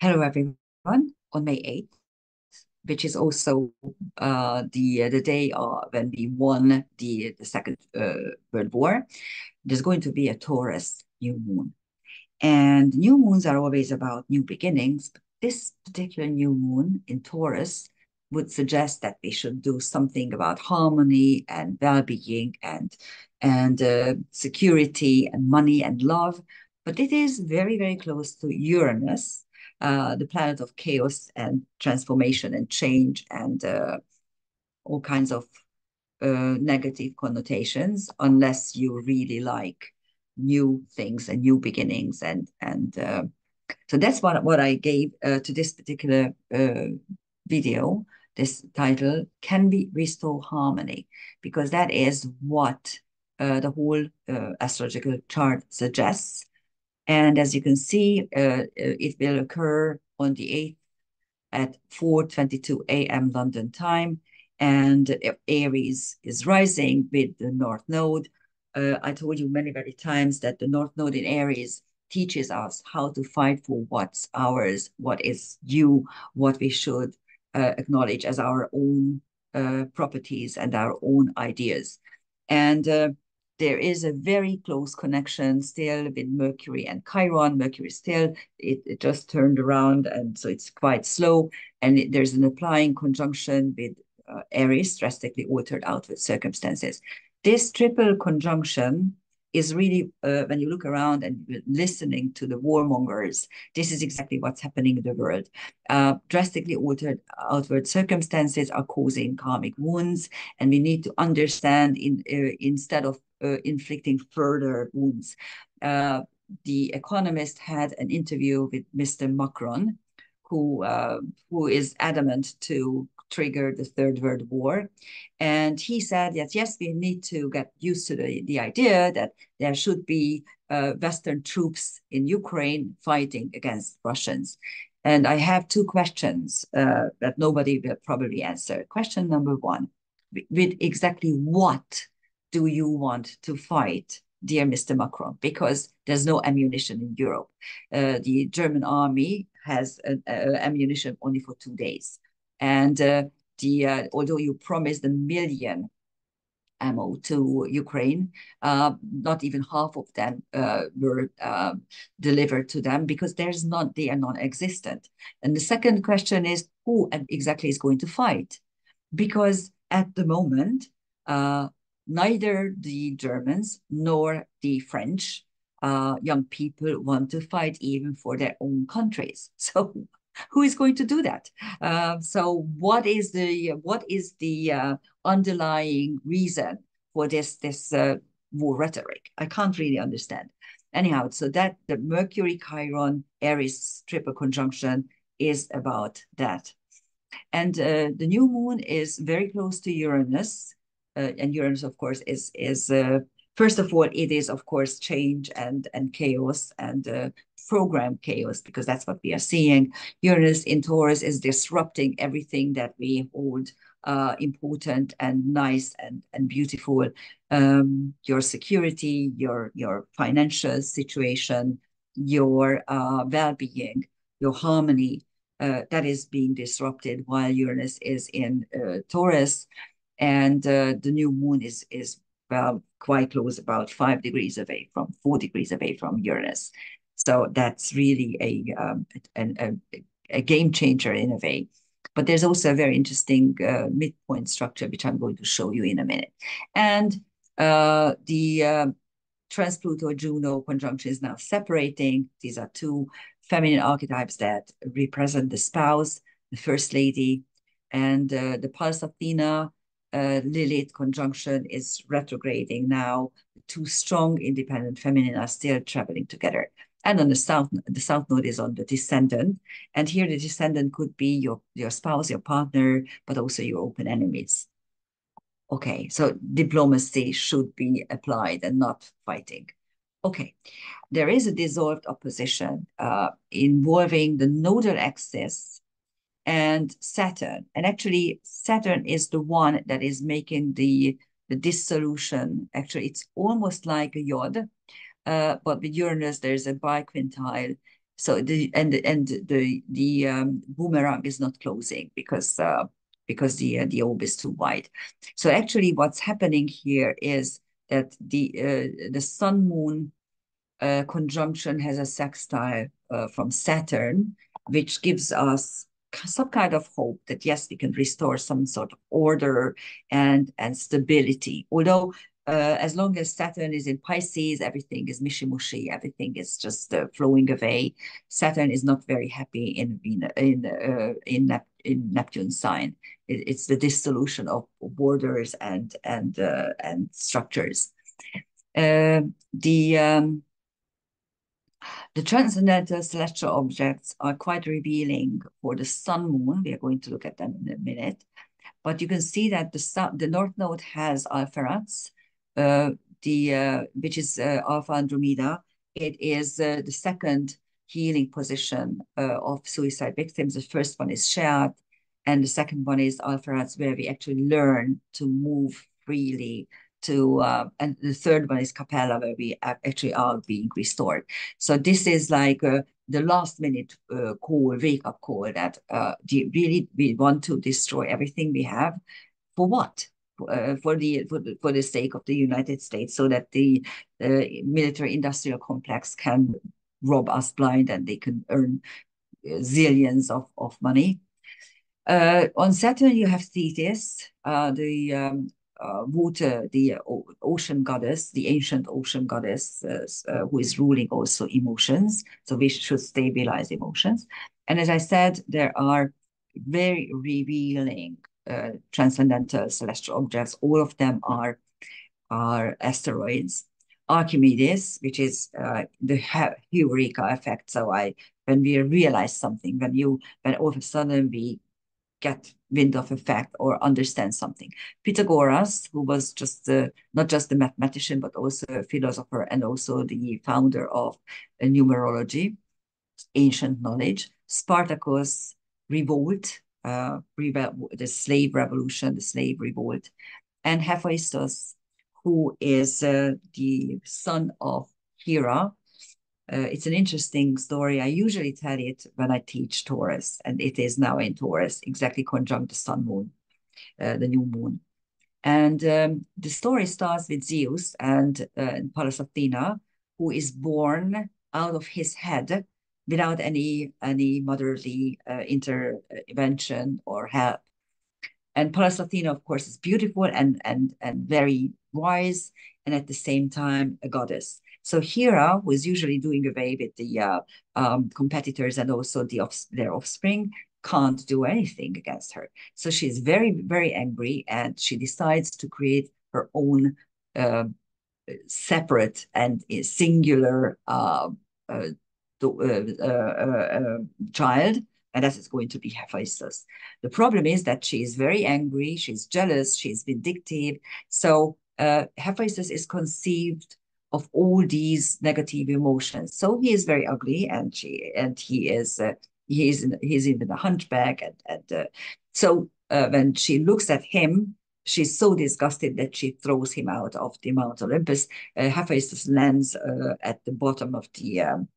Hello, everyone. On May 8th, which is also the day when we won the Second World War, there's going to be a Taurus new moon. And new moons are always about new beginnings. But this particular new moon in Taurus would suggest that we should do something about harmony and well-being and security and money and love. But it is very, very close to Uranus, the planet of chaos and transformation and change and all kinds of negative connotations, unless you really like new things and new beginnings and so that's what I gave to this particular video, this title, Can We Restore Harmony? Because that is what the whole astrological chart suggests. And as you can see, it will occur on the 8th at 4:22 a.m. London time. And Aries is rising with the North Node. I told you many, many times that the North Node in Aries teaches us how to fight for what's ours, what is due, what we should acknowledge as our own properties and our own ideas. And there is a very close connection still with Mercury and Chiron. Mercury still, it just turned around, and so it's quite slow. And there's an applying conjunction with Aries, drastically altered outward circumstances. This triple conjunction is really, when you look around and listening to the warmongers, this is exactly what's happening in the world. Drastically altered outward circumstances are causing karmic wounds, and we need to understand instead of inflicting further wounds. The Economist had an interview with Mr. Macron, who is adamant to trigger the Third World War. And he said that, yes, we need to get used to the idea that there should be Western troops in Ukraine fighting against Russians. And I have two questions that nobody will probably answer. Question number one, with exactly what do you want to fight, dear Mr. Macron? Because there's no ammunition in Europe. The German army has ammunition only for 2 days. And although you promised 1 million ammo to Ukraine, not even half of them were delivered to them because they are non-existent. And the second question is, who exactly is going to fight? Because at the moment, neither the Germans nor the French young people want to fight even for their own countries. So who is going to do that? So what is the underlying reason for this war rhetoric? I can't really understand. Anyhow, so that the Mercury Chiron Aries triple conjunction is about that. And the new moon is very close to Uranus. And Uranus, of course, is first of all, it is, of course, change and chaos and program chaos, because that's what we are seeing. Uranus in Taurus is disrupting everything that we hold important and nice and beautiful. Your security, your financial situation, your well-being, your harmony, that is being disrupted while Uranus is in Taurus, and the new moon is well quite close, about 5 degrees away from 4 degrees away from Uranus. So that's really a game changer in a way. But there's also a very interesting midpoint structure, which I'm going to show you in a minute. And the Trans-Pluto-Juno conjunction is now separating. These are two feminine archetypes that represent the spouse, the first lady, and the Pulse Athena Lilith conjunction is retrograding now. Two strong, independent feminine are still traveling together. And on the south node is on the descendant. And here the descendant could be your spouse, your partner, but also your open enemies. Okay, so diplomacy should be applied and not fighting. Okay, there is a dissolved opposition involving the nodal axis and Saturn. And actually, Saturn is the one that is making the dissolution. Actually, it's almost like a yod, but with Uranus, there's a biquintile. So the boomerang is not closing because the orb is too wide. So actually, what's happening here is that the Sun Moon conjunction has a sextile from Saturn, which gives us some kind of hope that yes, we can restore some sort of order and stability. Although as long as Saturn is in Pisces, everything is mishy-mushy, everything is just flowing away. Saturn is not very happy in Neptune's sign. It's the dissolution of borders and structures. The transcendental celestial objects are quite revealing for the Sun Moon. We are going to look at them in a minute. But you can see that the North Node has Alpheratz, which is Alpha Andromeda. It is the second healing position of suicide victims. The first one is Sheat, and the second one is Alpheratz, where we actually learn to move freely. And the third one is Capella, where we actually are being restored. So this is like the last minute call, wake up call that really we want to destroy everything we have. For what? For the sake of the United States, so that the military industrial complex can rob us blind and they can earn zillions of money. On Saturn, you have Thetis, the water, the ocean goddess, the ancient ocean goddess, who is ruling also emotions. So we should stabilize emotions. And as I said, there are very revealing transcendental celestial objects. All of them are asteroids. Archimedes, which is the Eureka effect. So when we realize something, when all of a sudden we get wind of a fact or understand something. Pythagoras, who was just not just a mathematician, but also a philosopher and also the founder of numerology, ancient knowledge. Spartacus, revolt, the slave revolution, the slave revolt. And Hephaestus, who is the son of Hera. It's an interesting story. I usually tell it when I teach Taurus, and it is now in Taurus, exactly conjunct the Sun Moon, the new moon. And the story starts with Zeus and Pallas Athena, who is born out of his head without any motherly intervention or help. And Pallas Athena, of course, is beautiful and very wise, and at the same time a goddess. So Hera, who is usually doing away with the competitors and also their offspring, can't do anything against her. So she's very, very angry, and she decides to create her own separate and singular child, and that is going to be Hephaestus. The problem is that she is very angry, she's jealous, she's vindictive. So Hephaestus is conceived of all these negative emotions. So he is very ugly, and he is he's even a hunchback, and so when she looks at him, she's so disgusted that she throws him out of the Mount Olympus. Hephaestus lands at the bottom of the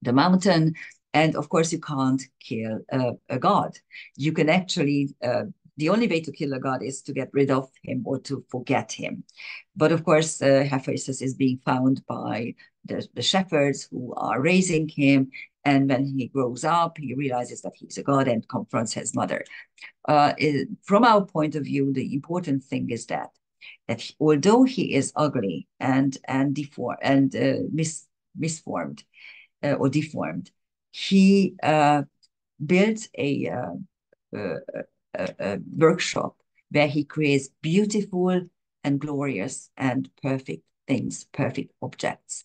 mountain. And of course, you can't kill a god. You can actually, the only way to kill a god is to get rid of him or to forget him. But of course, Hephaestus is being found by the shepherds who are raising him. And when he grows up, he realizes that he's a god and confronts his mother. From our point of view, the important thing is that although he is ugly and deformed and misformed or deformed, he built a workshop where he creates beautiful and glorious and perfect things, perfect objects.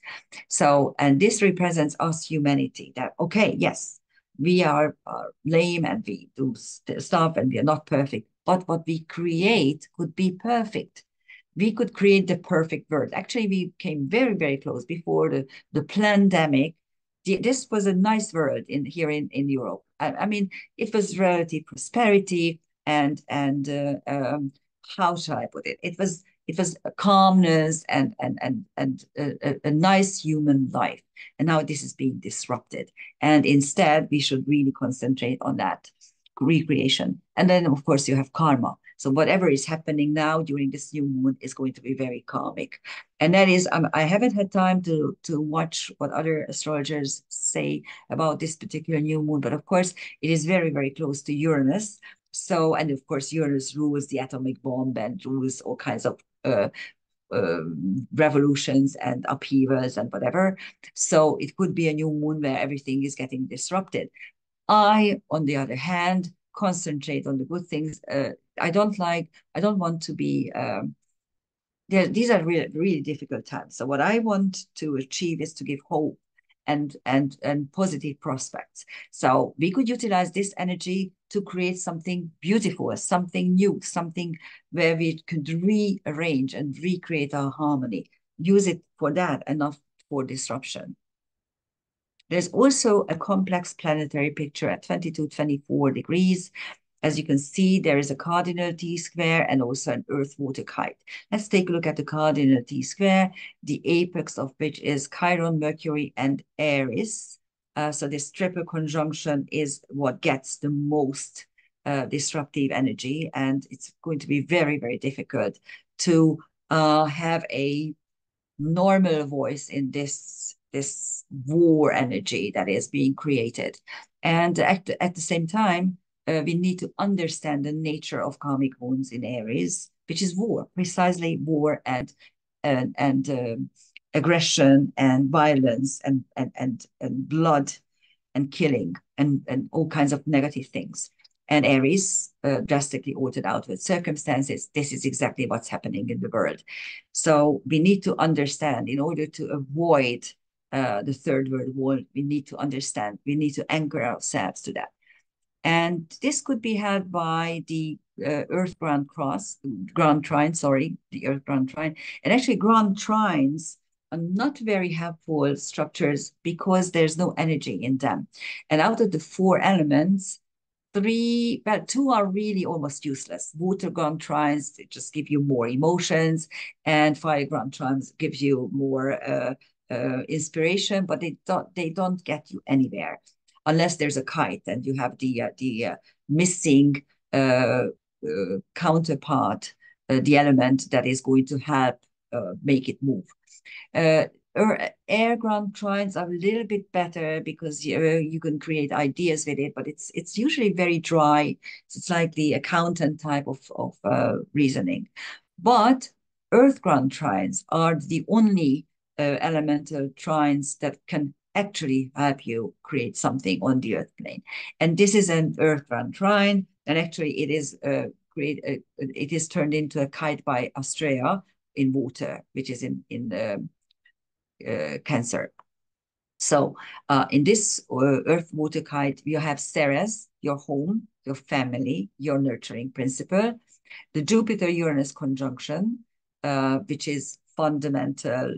So, and this represents us, humanity, that, okay, yes, we are lame and we do stuff and we are not perfect, but what we create could be perfect. We could create the perfect world. Actually, we came very, very close before the pandemic. This was a nice world here in Europe. I mean, it was relative prosperity and how shall I put it? It was It was a calmness and a nice human life. And now this is being disrupted. And instead, we should really concentrate on that recreation. And then, of course, you have karma. So whatever is happening now during this new moon is going to be very karmic. And that is, I haven't had time to watch what other astrologers say about this particular new moon, but of course, it is very, very close to Uranus. So, and of course, Uranus rules the atomic bomb and rules all kinds of revolutions and upheavals and whatever. So it could be a new moon where everything is getting disrupted. I, on the other hand, concentrate on the good things. I don't want to be, these are really, really difficult times. So what I want to achieve is to give hope and positive prospects. So we could utilize this energy to create something beautiful, something new, something where we could rearrange and recreate our harmony. Use it for that and not for disruption. There's also a complex planetary picture at 22, 24 degrees. As you can see, there is a cardinal T-square and also an Earth-water kite. Let's take a look at the cardinal T-square, the apex of which is Chiron, Mercury, and Aries. So this triple conjunction is what gets the most disruptive energy, and it's going to be very, very difficult to have a normal voice in this war energy that is being created. And at the same time, we need to understand the nature of karmic wounds in Aries, which is war, precisely war and aggression and violence and blood and killing and all kinds of negative things. And Aries, drastically altered outward circumstances, this is exactly what's happening in the world. So we need to understand, in order to avoid the Third World War, we need to understand, we need to anchor ourselves to that. And this could be held by the Earth Grand Trine, the Earth Grand Trine. And actually, Grand Trines are not very helpful structures because there's no energy in them. And out of the four elements, two are really almost useless. Water Grand Trines just give you more emotions, and fire Grand Trines gives you more inspiration, but they don't get you anywhere unless there's a kite and you have the missing counterpart, the element that is going to help make it move. Uh, Air ground trines are a little bit better because you can create ideas with it, but it's usually very dry. It's like the accountant type of reasoning. But earth ground trines are the only elemental trines that can actually help you create something on the earth plane. And this is an earth ground trine, and actually it is it is turned into a kite by Astrea in water, which is in Cancer. So in this earth water kite, you have Ceres, your home, your family, your nurturing principle, the Jupiter-Uranus conjunction, which is fundamental,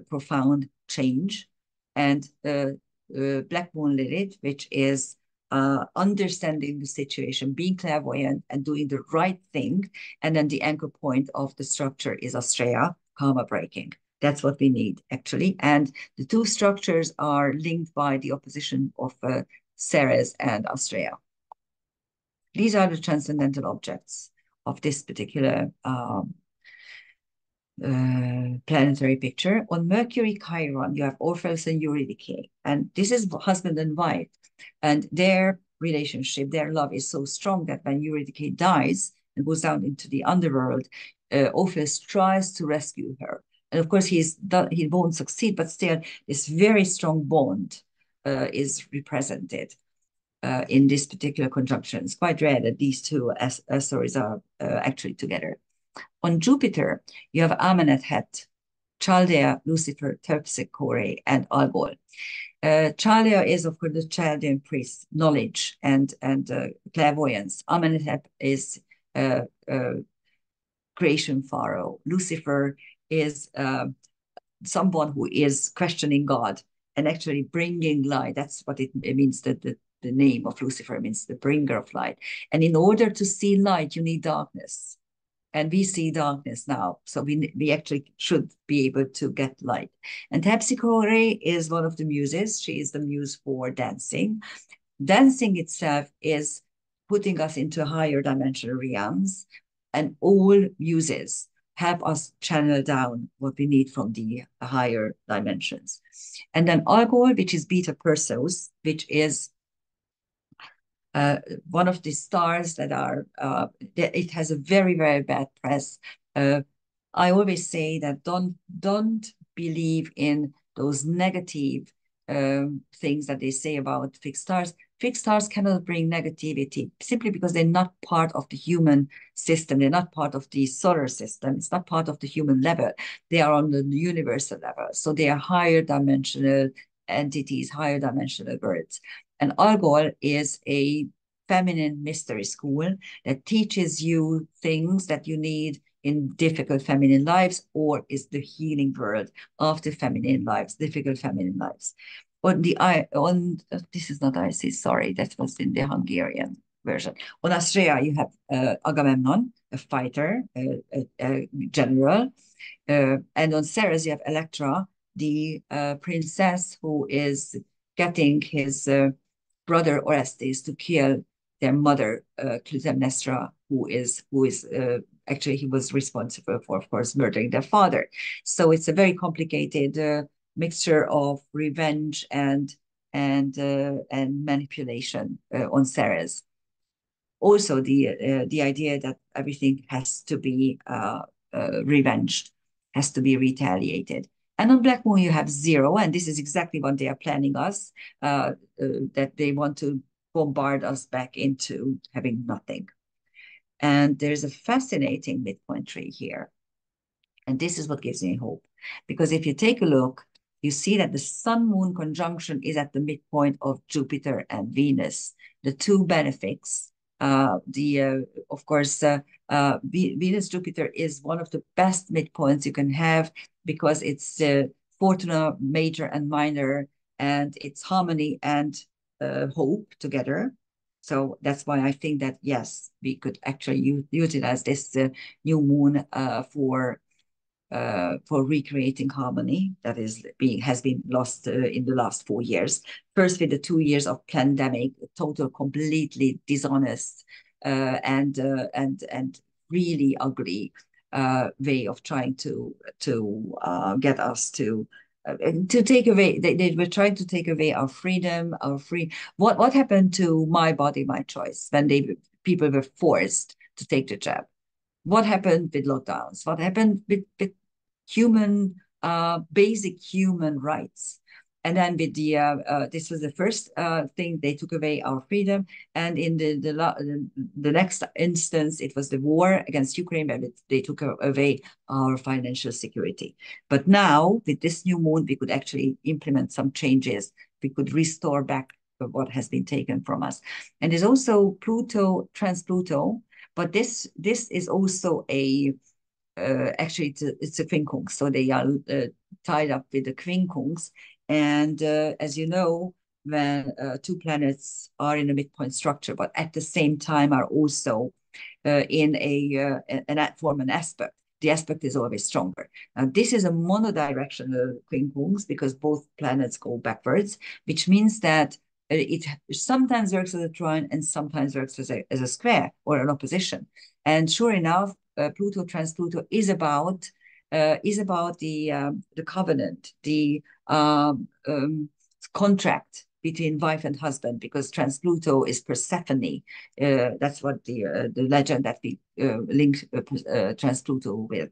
profound change, and Black Moon Lilith, which is understanding the situation, being clairvoyant and doing the right thing. And then the anchor point of the structure is Astrea, karma breaking. That's what we need, actually. And the two structures are linked by the opposition of Ceres and Astrea. These are the transcendental objects of this particular planetary picture. On Mercury Chiron, you have Orpheus and Eurydice, and this is husband and wife, and their relationship, their love is so strong that when Eurydice dies and goes down into the underworld, Orpheus tries to rescue her. And of course, he won't succeed, but still, this very strong bond is represented in this particular conjunction. It's quite rare that these two stories are actually together. On Jupiter, you have Amenemhet, Chaldea, Lucifer, Terpsichore, and Algol. Chaldea is, of course, the Chaldean priest, knowledge and clairvoyance. Amenemhet is creation pharaoh. Lucifer is someone who is questioning God and actually bringing light. That's what it means, that the name of Lucifer means the bringer of light. And in order to see light, you need darkness. and we see darkness now. So we actually should be able to get light. And Terpsichore is one of the muses. She is the muse for dancing. Dancing itself is putting us into higher dimensional realms, and all muses help us channel down what we need from the higher dimensions. And then Algol, which is Beta Perseus, which is uh, one of the stars that are, it has a very, very bad press. Uh, I always say that don't believe in those negative things that they say about fixed stars. Fixed stars cannot bring negativity simply because they're not part of the human system. They're not part of the solar system. It's not part of the human level. They are on the universal level. So they are higher dimensional entities, higher dimensional birds. And Algol is a feminine mystery school that teaches you things that you need in difficult feminine lives, or is the healing world of the feminine lives, difficult feminine lives. On this is not Isis, sorry, that was in the Hungarian version. On Astrea, you have Agamemnon, a fighter, a general, and on Ceres, you have Electra, the princess who is getting his brother Orestes to kill their mother, Clytemnestra, who is actually he was responsible for, of course, murdering their father. So it's a very complicated mixture of revenge and manipulation on Ceres. Also, the idea that everything has to be revenged, has to be retaliated. And on Black Moon, you have zero, and this is exactly what they are planning us, that they want to bombard us back into having nothing. And there's a fascinating midpoint tree here. And this is what gives me hope. Because if you take a look, you see that the Sun-Moon conjunction is at the midpoint of Jupiter and Venus, the two benefics. Of course, Venus-Jupiter is one of the best midpoints you can have because it's Fortuna major and minor, and it's harmony and hope together. So that's why I think that, yes, we could actually utilize this new moon for recreating harmony that has been lost in the last 4 years. First, with the 2 years of pandemic, total, completely dishonest and really ugly way of trying to get us to take away. They were trying to take away our freedom, our free. What happened to my body, my choice when people were forced to take the jab? What happened with lockdowns? What happened with human, basic human rights? And then with this was the first thing, they took away our freedom. And in the next instance, it was the war against Ukraine, where they took away our financial security. But now, with this new moon, we could actually implement some changes. We could restore back what has been taken from us. And there's also Pluto, trans-Pluto, but this is also actually it's a quincunx, so they are tied up with the quincunx. And as you know, when two planets are in a midpoint structure, but at the same time are also in form an aspect, the aspect is always stronger. Now, this is a monodirectional quincunx because both planets go backwards, which means that it sometimes works as a trine and sometimes works as a square or an opposition. And sure enough, Pluto trans-Pluto is about the covenant, the contract between wife and husband, because trans-Pluto is Persephone. That's what the legend that we link trans-Pluto with.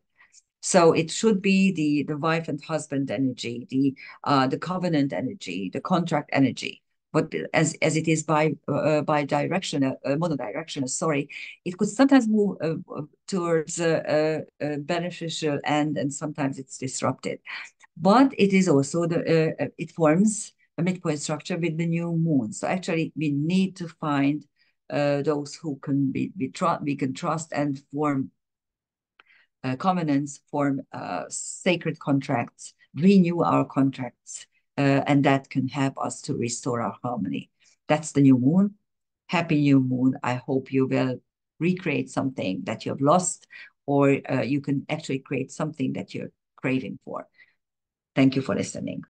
So it should be the wife and husband energy, the covenant energy, the contract energy. But as it is bi-directional, monodirectional, sorry, it could sometimes move towards a beneficial end, and sometimes it's disrupted. But it is also it forms a midpoint structure with the new moon. So actually, we need to find those who can we can trust and form covenants, form sacred contracts, renew our contracts, and that can help us to restore our harmony. That's the new moon. Happy new moon. I hope you will recreate something that you have lost, or you can actually create something that you're craving for. Thank you for listening.